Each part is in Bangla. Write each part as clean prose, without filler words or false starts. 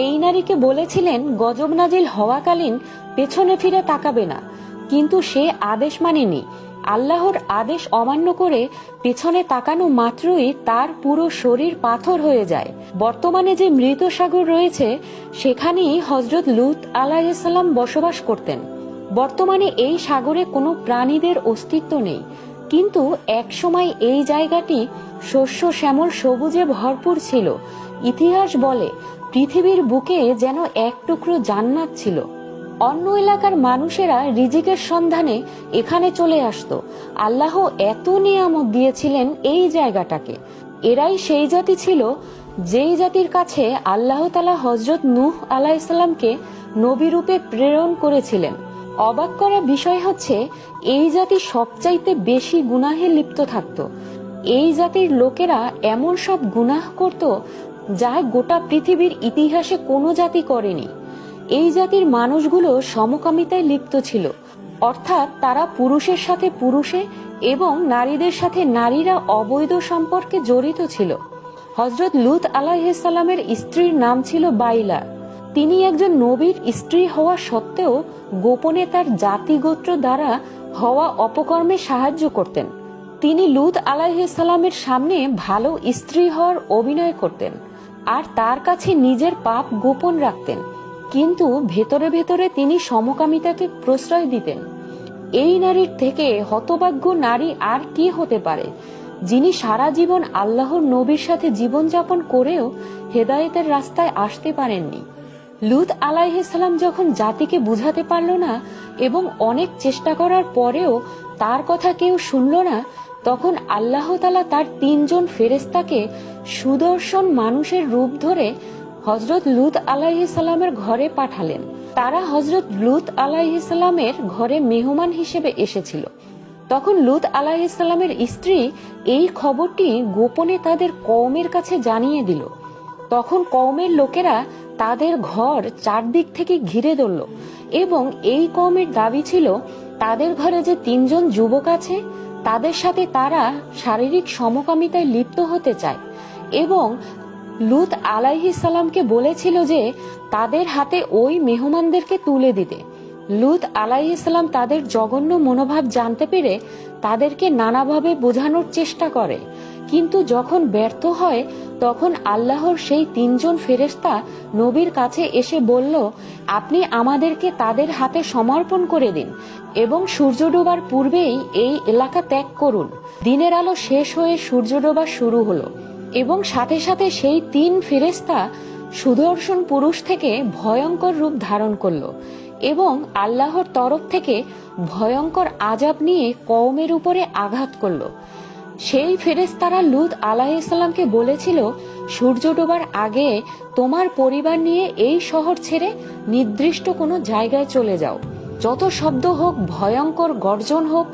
এই নারীকে বলেছিলেন গজব নাজিল হওয়াকালীন পেছনে ফিরে তাকাবে না, কিন্তু সে আদেশ মানেনি। আল্লাহর আদেশ অমান্য করে পেছনে তাকানো মাত্রই তার পুরো শরীর পাথর হয়ে যায়। বর্তমানে যে মৃত সাগর রয়েছে সেখানেই হযরত লূত আলাইহিস সালাম বসবাস করতেন। বর্তমানে এই সাগরে কোনো প্রাণীদের অস্তিত্ব নেই, কিন্তু একসময় এই জায়গাটি শস্য শ্যামল সবুজে ভরপুর ছিল। ইতিহাস বলে পৃথিবীর বুকে যেন এক টুকরো জান্নাত ছিল। অন্য এলাকার মানুষেরা রিজিকের সন্ধানে এখানে চলে আসতো। আল্লাহ এত নিয়ামত দিয়েছিলেন এই জায়গাটাকে। এরাই সেই জাতি ছিল যেই জাতির কাছে আল্লাহ তাআলা হযরত নূহ আলাইহিস সালামকে নবী রূপে প্রেরণ করেছিলেন। অবাক করা বিষয় হচ্ছে এই জাতি সবচাইতে বেশি গুনাহে লিপ্ত থাকত। এই জাতির লোকেরা এমন সব গুনাহ করত যা গোটা পৃথিবীর ইতিহাসে কোনো জাতি করেনি। এই জাতির মানুষগুলো সমকামিতায় লিপ্ত ছিল, অর্থাৎ তারা পুরুষের সাথে পুরুষে এবং নারীদের সাথে নারীরা অবৈধ সম্পর্কে জড়িত ছিল। হযরত লূত আলাইহিস সালামের স্ত্রীর নাম ছিল বাইলা। তিনি একজন নবীর স্ত্রী হওয়া সত্ত্বেও গোপনে তার জাতি গোত্র দ্বারা হওয়া অপকর্মে সাহায্য করতেন। তিনি লূত আলাইহিস সালামের সামনে ভালো স্ত্রী হওয়ার অভিনয় করতেন আর তার কাছে নিজের পাপ গোপন রাখতেন, কিন্তু ভেতরে ভেতরে তিনি সমকামিতাকে প্রশ্রয় দিতেন। এই নারীর থেকে হতভাগ্য নারী আর কি হতে পারে, যিনি সারা জীবন আল্লাহর নবীর সাথে জীবনযাপন করেও হেদায়েতের রাস্তায় আসতে পারেননি। লূত আলাইহিস সালাম যখন জাতিকে বুঝাতে পারল না এবং অনেক চেষ্টা করার পরেও তার কথা কেউ শুনল না, তখন আল্লাহ তাআলা তার 3 জন ফেরেশতাকে সুদর্শন মানুষের রূপ ধরে হযরত লূত আলাইহিস সালামের ঘরে পাঠালেন। তারা হযরত লূত আলাইহিস সালামের ঘরে মেহমান হিসেবে এসেছিল। তখন লূত আলাইহিস সালামের স্ত্রী এই খবরটি গোপনে তাদের কওমের কাছে জানিয়ে দিল। তখন কওমের লোকেরা তাদের ঘর চারদিক থেকে ঘিরে ধরল এবং এই কওমের দাবি ছিল তাদের ঘরে যে 3 জন যুবক আছে তাদের সাথে তারা শারীরিক সমকামিতায় লিপ্ত হতে চায় এবং লূত আলাইহিস সালামকে বলেছিল যে তাদের হাতে ওই মেহমানদেরকে তুলে দিতে। লূত আলাইহিস সালাম তাদের জঘন্য মনোভাব জানতে পেরে তাদেরকে নানাভাবে বোঝানোর চেষ্টা করে, কিন্তু যখন ব্যর্থ হয় তখন আল্লাহর সেই 3 জন ফেরেশতা নবীর কাছে এসে বলল, আপনি আমাদেরকে তাদের হাতে সমর্পণ করে দিন এবং সূর্য ডোবার পূর্বেই এই এলাকা ত্যাগ করুন। দিনের আলো শেষ হয়ে সূর্য ডোবা শুরু হলো এবং সাথে সাথে সেই 3 ফেরেশতা সুদর্শন পুরুষ থেকে ভয়ঙ্কর রূপ ধারণ করলো এবং আল্লাহর তরফ থেকে ভয়ঙ্কর আযাব নিয়ে কওমের উপরে আঘাত করলো। সেই ফেরেশতারা লূত আলাইহিস সালামকে বলেছিল, সূর্য ডোবার আগে তোমার পরিবার নিয়ে এই শহর ছেড়ে নির্দিষ্ট কোনো জায়গায় চলে যাও। যত শব্দ হোক, ভয়ঙ্কর গর্জন হোক,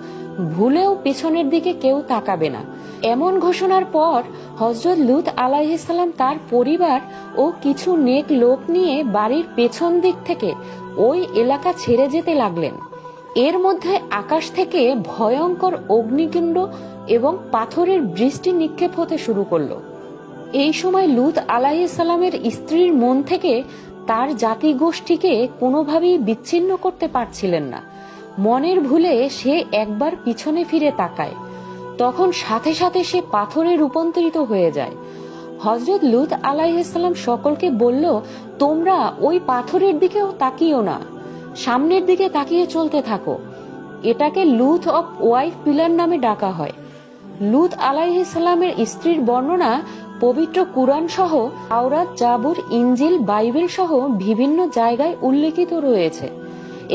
ভুলেও পেছনের দিকে কেউ তাকাবে না। এমন ঘোষণার পর হযরত লূত আলাইহিস সালাম তার পরিবার ও কিছু নেক লোক নিয়ে বাড়ির পেছন দিক থেকে ওই এলাকা ছেড়ে যেতে লাগলেন। এর মধ্যে আকাশ থেকে ভয়ঙ্কর অগ্নিকুণ্ড এবং পাথরের বৃষ্টি নিক্ষেপ হতে শুরু করলো। এই সময় লূত আলাইহিস সালামের স্ত্রীর মন থেকে তার জাতি গোষ্ঠীকে কোনোভাবেই বিচ্ছিন্ন করতে পারছিলেন না। মনের ভুলে সে একবার পিছনে ফিরে তাকায়, তখন সাথে সাথে সে পাথরে রূপান্তরিত হয়ে যায়। হযরত লূত আলাইহিস সালাম সকলকে বলল, তোমরা ওই পাথরের দিকেও তাকিও না, সামনের দিকে তাকিয়ে চলতে থাকো। এটাকে লূত অফ ওয়াইফ পিলার নামে ডাকা হয়। লূত আলাইহিস সালামের স্ত্রীর বর্ণনা পবিত্র কুরআন সহ তাওরাত, জাবুর, ইনজিল, বাইবেল সহ বিভিন্ন জায়গায় উল্লেখিত রয়েছে।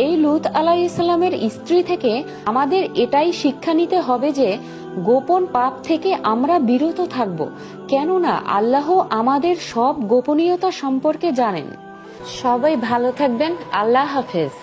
এই লূত আলাইহিস সালামের স্ত্রী থেকে আমাদের এটাই শিক্ষা নিতে হবে যে গোপন পাপ থেকে আমরা বিরত থাকব, কেননা আল্লাহ আমাদের সব গোপনীয়তা সম্পর্কে জানেন। সবাই ভালো থাকবেন। আল্লাহ হাফেজ।